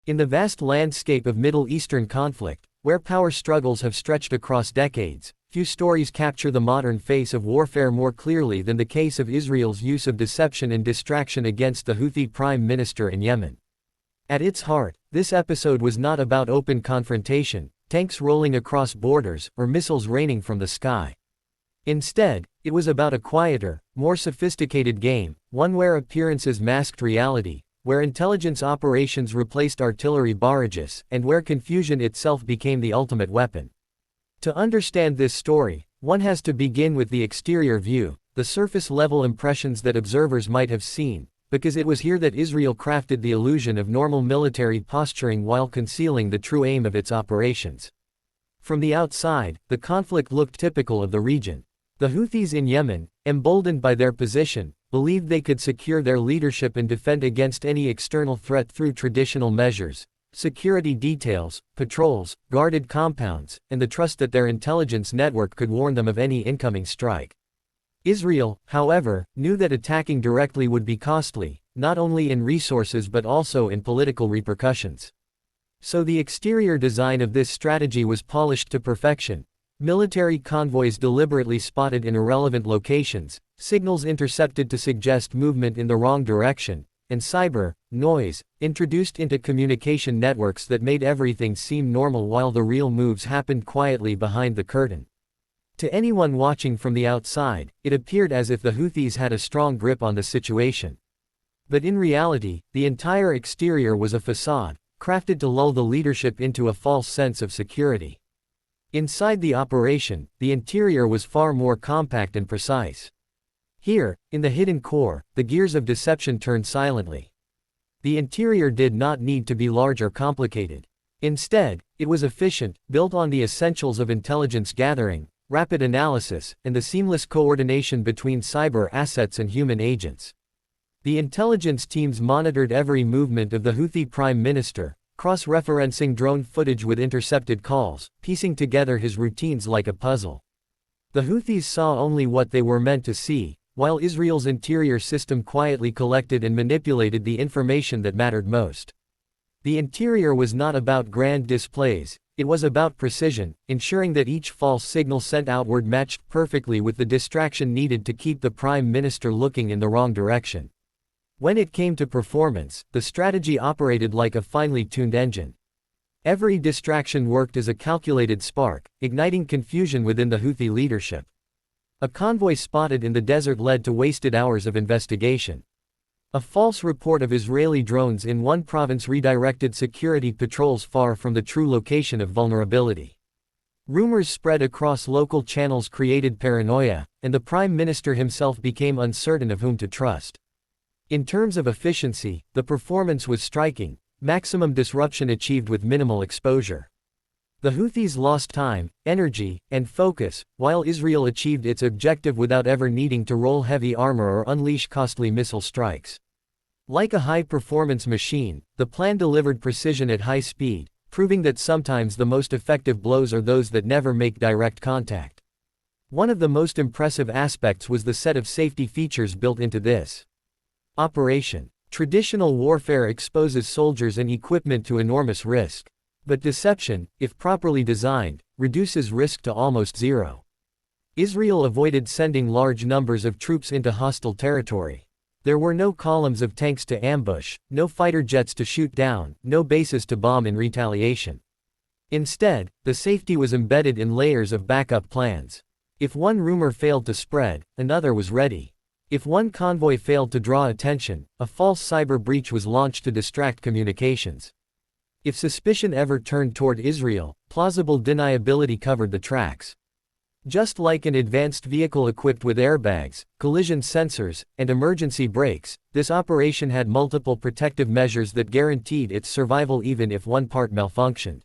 In the vast landscape of Middle Eastern conflict, where power struggles have stretched across decades, few stories capture the modern face of warfare more clearly than the case of Israel's use of deception and distraction against the Houthi Prime Minister in Yemen. At its heart, this episode was not about open confrontation, tanks rolling across borders, or missiles raining from the sky. Instead, it was about a quieter, more sophisticated game, one where appearances masked reality, where intelligence operations replaced artillery barrages, and where confusion itself became the ultimate weapon. To understand this story, one has to begin with the exterior view, the surface-level impressions that observers might have seen, because it was here that Israel crafted the illusion of normal military posturing while concealing the true aim of its operations. From the outside, the conflict looked typical of the region. The Houthis in Yemen, emboldened by their position, believed they could secure their leadership and defend against any external threat through traditional measures, security details, patrols, guarded compounds, and the trust that their intelligence network could warn them of any incoming strike. Israel, however, knew that attacking directly would be costly, not only in resources but also in political repercussions. So the exterior design of this strategy was polished to perfection. Military convoys deliberately spotted in irrelevant locations, signals intercepted to suggest movement in the wrong direction, and cyber noise introduced into communication networks that made everything seem normal while the real moves happened quietly behind the curtain. To anyone watching from the outside, it appeared as if the Houthis had a strong grip on the situation. But in reality, the entire exterior was a facade, crafted to lull the leadership into a false sense of security. Inside the operation, the interior was far more compact and precise. Here, in the hidden core, the gears of deception turned silently. The interior did not need to be large or complicated. Instead, it was efficient, built on the essentials of intelligence gathering, rapid analysis, and the seamless coordination between cyber assets and human agents. The intelligence teams monitored every movement of the Houthi Prime Minister, cross-referencing drone footage with intercepted calls, piecing together his routines like a puzzle. The Houthis saw only what they were meant to see, while Israel's interior system quietly collected and manipulated the information that mattered most. The interior was not about grand displays, it was about precision, ensuring that each false signal sent outward matched perfectly with the distraction needed to keep the Prime Minister looking in the wrong direction. When it came to performance, the strategy operated like a finely tuned engine. Every distraction worked as a calculated spark, igniting confusion within the Houthi leadership. A convoy spotted in the desert led to wasted hours of investigation. A false report of Israeli drones in one province redirected security patrols far from the true location of vulnerability. Rumors spread across local channels created paranoia, and the Prime Minister himself became uncertain of whom to trust. In terms of efficiency, the performance was striking, maximum disruption achieved with minimal exposure. The Houthis lost time, energy, and focus, while Israel achieved its objective without ever needing to roll heavy armor or unleash costly missile strikes. Like a high-performance machine, the plan delivered precision at high speed, proving that sometimes the most effective blows are those that never make direct contact. One of the most impressive aspects was the set of safety features built into this operation. Traditional warfare exposes soldiers and equipment to enormous risk. But deception, if properly designed, reduces risk to almost zero. Israel avoided sending large numbers of troops into hostile territory. There were no columns of tanks to ambush, no fighter jets to shoot down, no bases to bomb in retaliation. Instead, the safety was embedded in layers of backup plans. If one rumor failed to spread, another was ready. If one convoy failed to draw attention, a false cyber breach was launched to distract communications. If suspicion ever turned toward Israel, plausible deniability covered the tracks. Just like an advanced vehicle equipped with airbags, collision sensors, and emergency brakes, this operation had multiple protective measures that guaranteed its survival even if one part malfunctioned.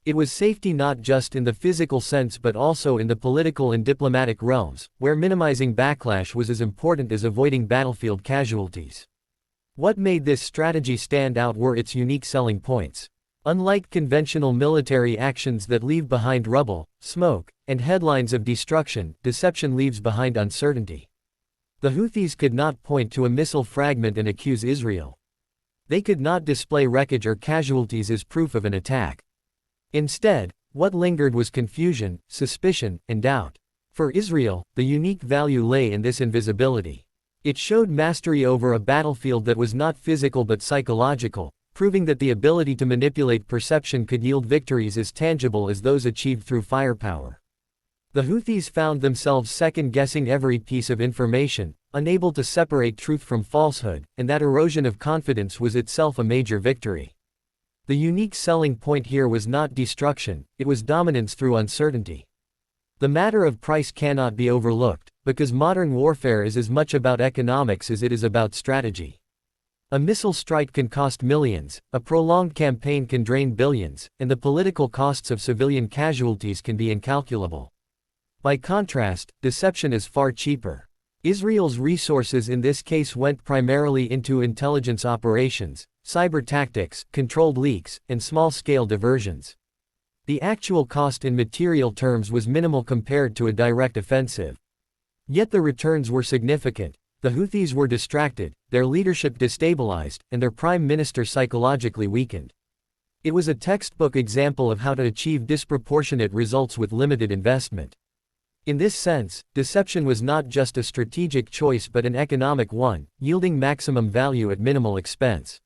It was safety not just in the physical sense but also in the political and diplomatic realms, where minimizing backlash was as important as avoiding battlefield casualties. What made this strategy stand out were its unique selling points. Unlike conventional military actions that leave behind rubble, smoke, and headlines of destruction, deception leaves behind uncertainty. The Houthis could not point to a missile fragment and accuse Israel. They could not display wreckage or casualties as proof of an attack. Instead, what lingered was confusion, suspicion, and doubt. For Israel, the unique value lay in this invisibility. It showed mastery over a battlefield that was not physical but psychological, proving that the ability to manipulate perception could yield victories as tangible as those achieved through firepower. The Houthis found themselves second-guessing every piece of information, unable to separate truth from falsehood, and that erosion of confidence was itself a major victory. The unique selling point here was not destruction, it was dominance through uncertainty. The matter of price cannot be overlooked, because modern warfare is as much about economics as it is about strategy. A missile strike can cost millions, a prolonged campaign can drain billions, and the political costs of civilian casualties can be incalculable. By contrast, deception is far cheaper. Israel's resources in this case went primarily into intelligence operations, cyber tactics, controlled leaks, and small-scale diversions. The actual cost in material terms was minimal compared to a direct offensive. Yet the returns were significant. The Houthis were distracted, their leadership destabilized, and their prime minister psychologically weakened. It was a textbook example of how to achieve disproportionate results with limited investment. In this sense, deception was not just a strategic choice but an economic one, yielding maximum value at minimal expense.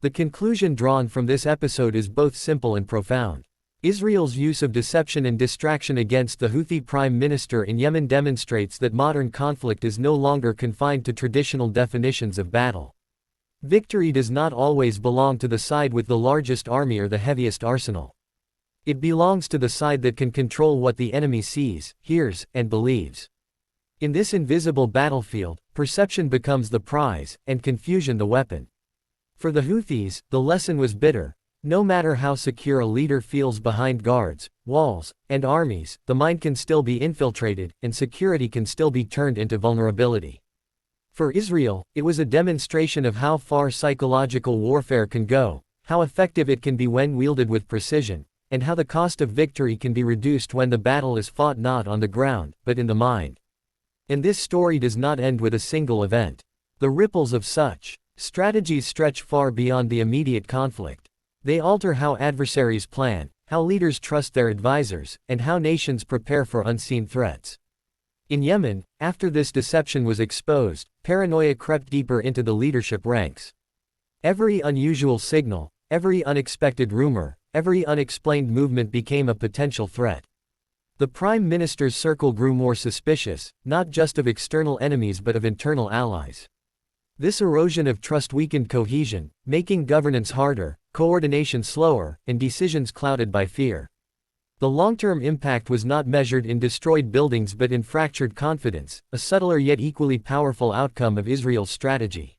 The conclusion drawn from this episode is both simple and profound. Israel's use of deception and distraction against the Houthi Prime Minister in Yemen demonstrates that modern conflict is no longer confined to traditional definitions of battle. Victory does not always belong to the side with the largest army or the heaviest arsenal. It belongs to the side that can control what the enemy sees, hears, and believes. In this invisible battlefield, perception becomes the prize, and confusion the weapon. For the Houthis, the lesson was bitter. No matter how secure a leader feels behind guards, walls, and armies, the mind can still be infiltrated, and security can still be turned into vulnerability. For Israel, it was a demonstration of how far psychological warfare can go, how effective it can be when wielded with precision, and how the cost of victory can be reduced when the battle is fought not on the ground, but in the mind. And this story does not end with a single event. The ripples of such strategies stretch far beyond the immediate conflict. They alter how adversaries plan, how leaders trust their advisors, and how nations prepare for unseen threats. In Yemen, after this deception was exposed, paranoia crept deeper into the leadership ranks. Every unusual signal, every unexpected rumor, every unexplained movement became a potential threat. The Prime Minister's circle grew more suspicious, not just of external enemies but of internal allies. This erosion of trust weakened cohesion, making governance harder, coordination slower, and decisions clouded by fear. The long-term impact was not measured in destroyed buildings but in fractured confidence, a subtler yet equally powerful outcome of Israel's strategy.